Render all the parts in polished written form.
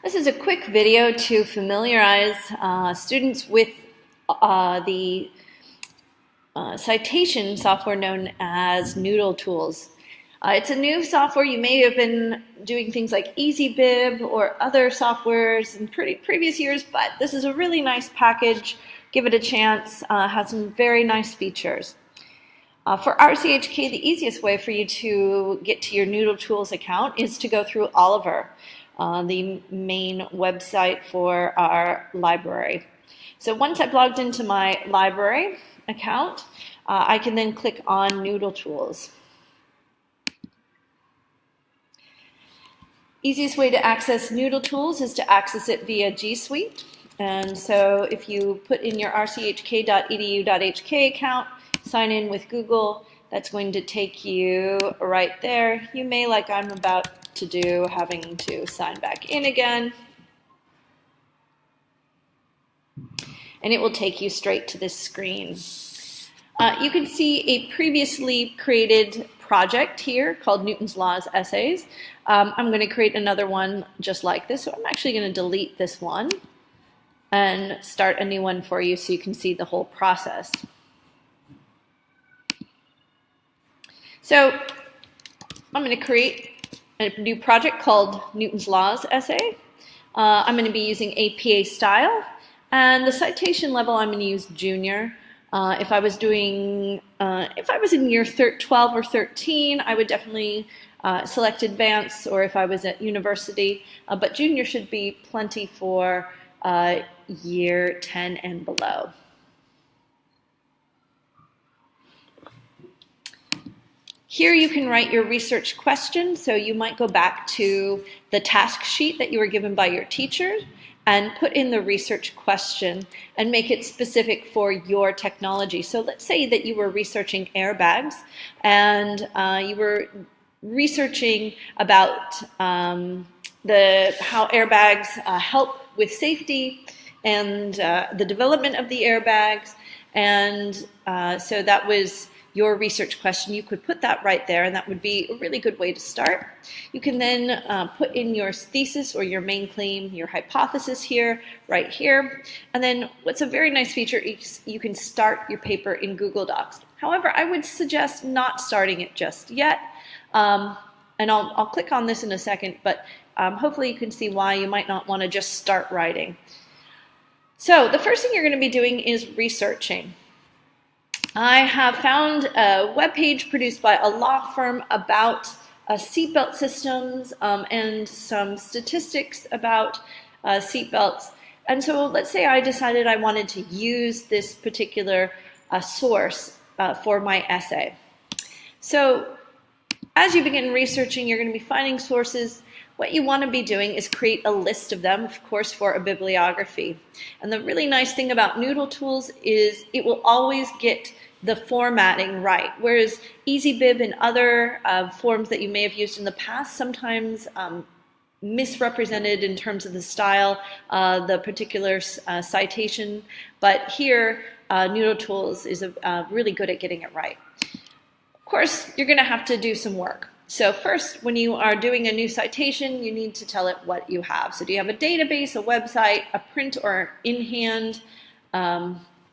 This is a quick video to familiarize students with the citation software known as Noodle tools. It's a new software. You may have been doing things like EasyBib or other softwares in previous years, but this is a really nice package. Give it a chance. Has some very nice features. For RCHK, the easiest way for you to get to your Noodle Tools account is to go through Oliver, the main website for our library. So once I've logged into my library account, I can then click on Noodle Tools. Easiest way to access Noodle Tools is to access it via G Suite. And so if you put in your rchk.edu.hk account, sign in with Google, that's going to take you right there. You may, like I'm about to do, having to sign back in again. And it will take you straight to this screen. You can see a previously created project here called Newton's Laws Essays. I'm going to create another one just like this, so I'm actually going to delete this one and start a new one for you so you can see the whole process. So I'm going to create a new project called Newton's Laws Essay. I'm going to be using APA style, and the citation level I'm going to use junior. If I was in year 12 or 13, I would definitely select advanced, or if I was at university, but junior should be plenty for year 10 and below. Here you can write your research question, so you might go back to the task sheet that you were given by your teacher and put in the research question and make it specific for your technology. So let's say that you were researching airbags and you were researching about how airbags help with safety and the development of the airbags, and so that was your research question. You could put that right there, and that would be a really good way to start. You can then put in your thesis or your main claim, your hypothesis here, right here. And then what's a very nice feature is you can start your paper in Google Docs. However, I would suggest not starting it just yet. And I'll click on this in a second, but hopefully you can see why you might not want to just start writing. So the first thing you're going to be doing is researching. I have found a webpage produced by a law firm about seatbelt systems and some statistics about seatbelts. And so let's say I decided I wanted to use this particular source for my essay. So as you begin researching, you're going to be finding sources. What you want to be doing is create a list of them, of course, for a bibliography. And the really nice thing about Noodle Tools is it will always get the formatting right, whereas EasyBib and other forms that you may have used in the past sometimes misrepresented in terms of the style, the particular citation, but here Noodle Tools is really good at getting it right. Of course, you're going to have to do some work. So first, when you are doing a new citation, you need to tell it what you have. So do you have a database, a website, a print or in-hand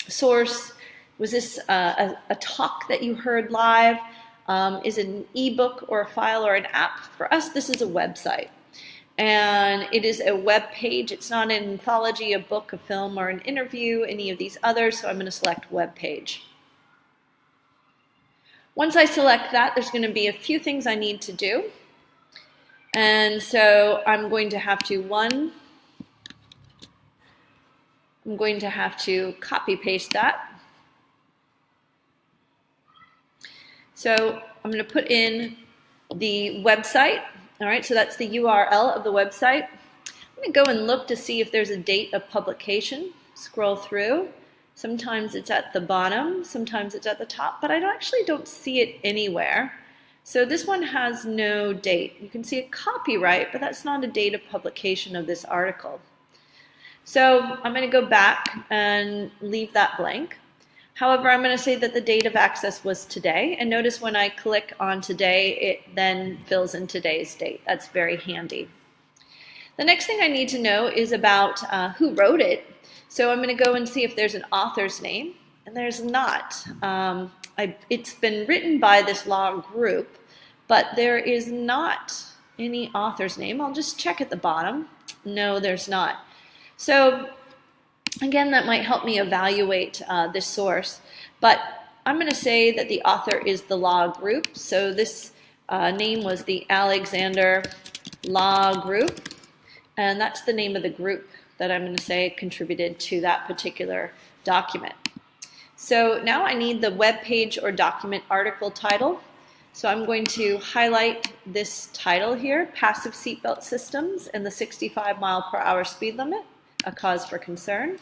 source? Was this a talk that you heard live? Is it an ebook or a file or an app? For us, this is a website. And it is a web page. It's not an anthology, a book, a film, or an interview, any of these others, so I'm going to select web page. Once I select that, there's going to be a few things I need to do. And so I'm going to have to, copy paste that. So I'm going to put in the website. All right, so that's the URL of the website. I'm going to go and look to see if there's a date of publication. Scroll through. Sometimes it's at the bottom, sometimes it's at the top, but I actually don't see it anywhere. So this one has no date. You can see a copyright, but that's not a date of publication of this article. So I'm going to go back and leave that blank. However, I'm going to say that the date of access was today, and notice when I click on today, it then fills in today's date. That's very handy. The next thing I need to know is about who wrote it. So I'm going to go and see if there's an author's name, and there's not. It's been written by this law group, but there is not any author's name. I'll just check at the bottom. No, there's not. So again, that might help me evaluate this source, but I'm going to say that the author is the law group. So this name was the Alexander Law Group, and that's the name of the group that I'm going to say contributed to that particular document. So now I need the web page or document article title. So I'm going to highlight this title here, Passive Seatbelt Systems and the 65 mile per hour speed limit, a cause for concern.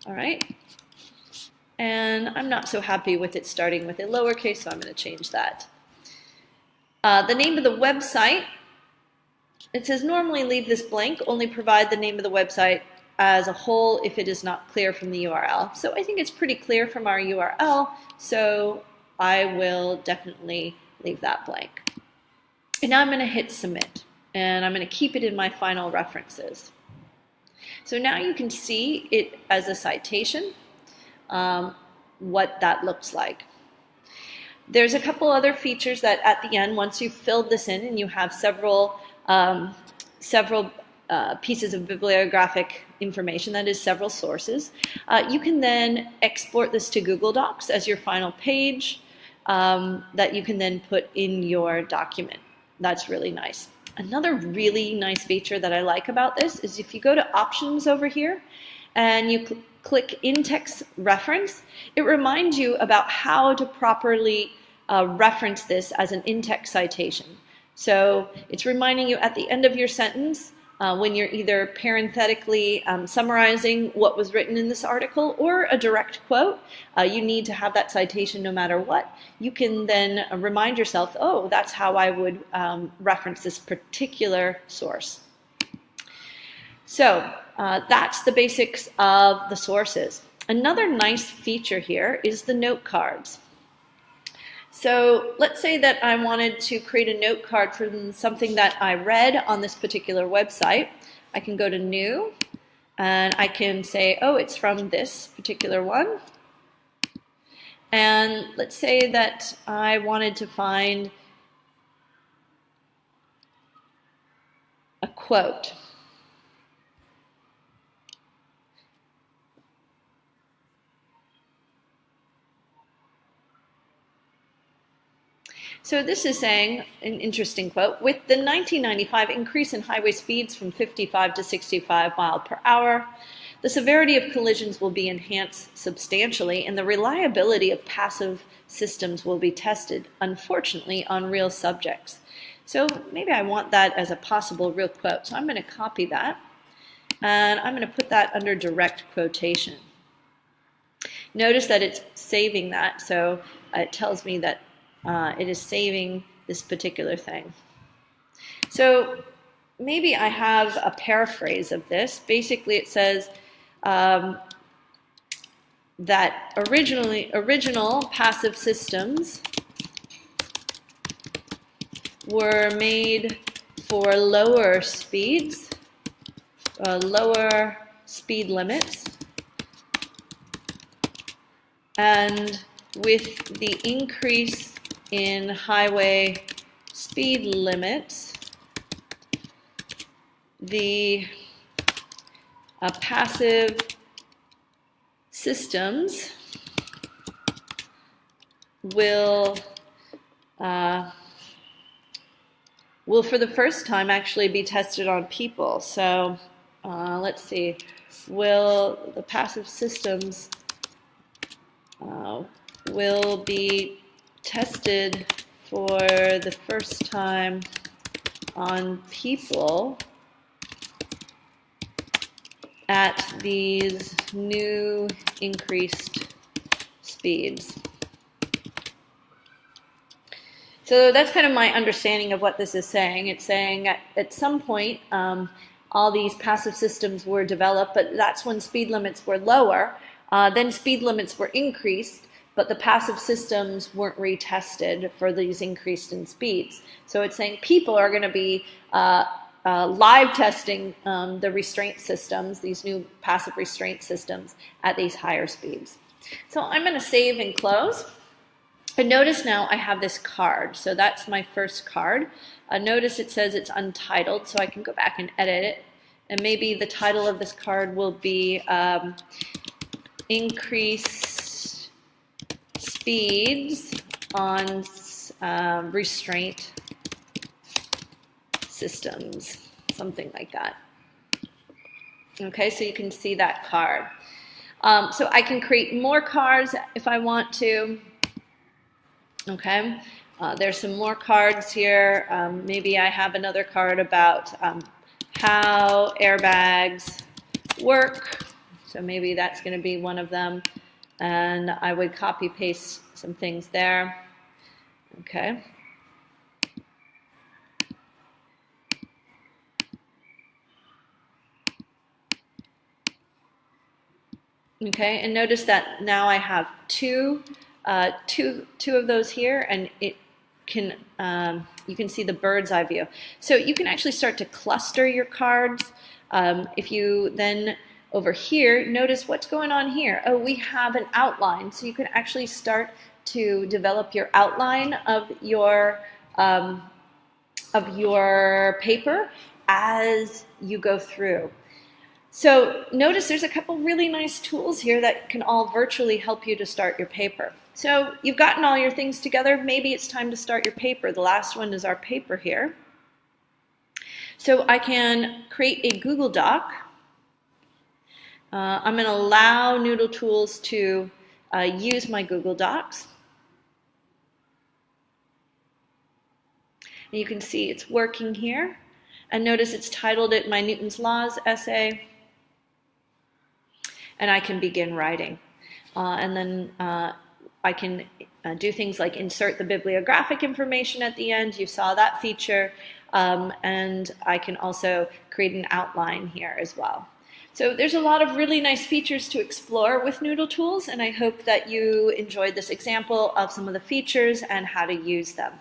All right. And I'm not so happy with it starting with a lowercase, so I'm going to change that. The name of the website, it says normally leave this blank, only provide the name of the website as a whole if it is not clear from the URL. So I think it's pretty clear from our URL, so I will definitely leave that blank. And now I'm going to hit submit, and I'm going to keep it in my final references. So now you can see it as a citation, what that looks like. There's a couple other features that at the end, once you've filled this in and you have several pieces of bibliographic information, that is several sources, you can then export this to Google Docs as your final page that you can then put in your document. That's really nice. Another really nice feature that I like about this is if you go to options over here and you click in-text reference, it reminds you about how to properly reference this as an in-text citation. So it's reminding you at the end of your sentence when you're either parenthetically summarizing what was written in this article or a direct quote, you need to have that citation no matter what. You can then remind yourself, oh, that's how I would reference this particular source. So that's the basics of the sources. Another nice feature here is the note cards. So let's say that I wanted to create a note card from something that I read on this particular website. I can go to New, and I can say, oh, it's from this particular one. And let's say that I wanted to find a quote. So this is saying, an interesting quote, with the 1995 increase in highway speeds from 55 to 65 miles per hour, the severity of collisions will be enhanced substantially and the reliability of passive systems will be tested, unfortunately, on real subjects. So maybe I want that as a possible real quote. So I'm going to copy that and I'm going to put that under direct quotation. Notice that it's saving that, so it tells me that it is saving this particular thing. So maybe I have a paraphrase of this. Basically it says that original passive systems were made for lower speeds, lower speed limits, and with the increase in highway speed limits, the passive systems will for the first time actually be tested on people. So let's see, will the passive systems will be tested for the first time on people at these new increased speeds. So that's kind of my understanding of what this is saying. It's saying at some point all these passive systems were developed, but that's when speed limits were lower. Then speed limits were increased, but the passive systems weren't retested for these increased in speeds. So it's saying people are going to be live testing the restraint systems, these new passive restraint systems at these higher speeds. So I'm going to save and close. And notice now I have this card. So that's my first card. Notice it says it's untitled, so I can go back and edit it. And maybe the title of this card will be Increase Speeds on Restraint Systems, something like that. Okay, so you can see that card. So I can create more cards if I want to. Okay, there's some more cards here. Maybe I have another card about how airbags work. So maybe that's going to be one of them. And I would copy paste some things there. Okay. Okay, and notice that now I have two of those here, and it can you can see the bird's eye view. So you can actually start to cluster your cards. If you then over here notice what's going on here. Oh, we have an outline, so you can actually start to develop your outline of your paper as you go through. So notice there's a couple really nice tools here that can all virtually help you to start your paper. So you've gotten all your things together. Maybe it's time to start your paper. The last one is our paper here. So I can create a Google Doc. I'm going to allow Noodle Tools to use my Google Docs. And you can see it's working here. And notice it's titled it My Newton's Laws Essay. And I can begin writing. And then I can do things like insert the bibliographic information at the end. You saw that feature. And I can also create an outline here as well. So there's a lot of really nice features to explore with Noodle Tools, and I hope that you enjoyed this example of some of the features and how to use them.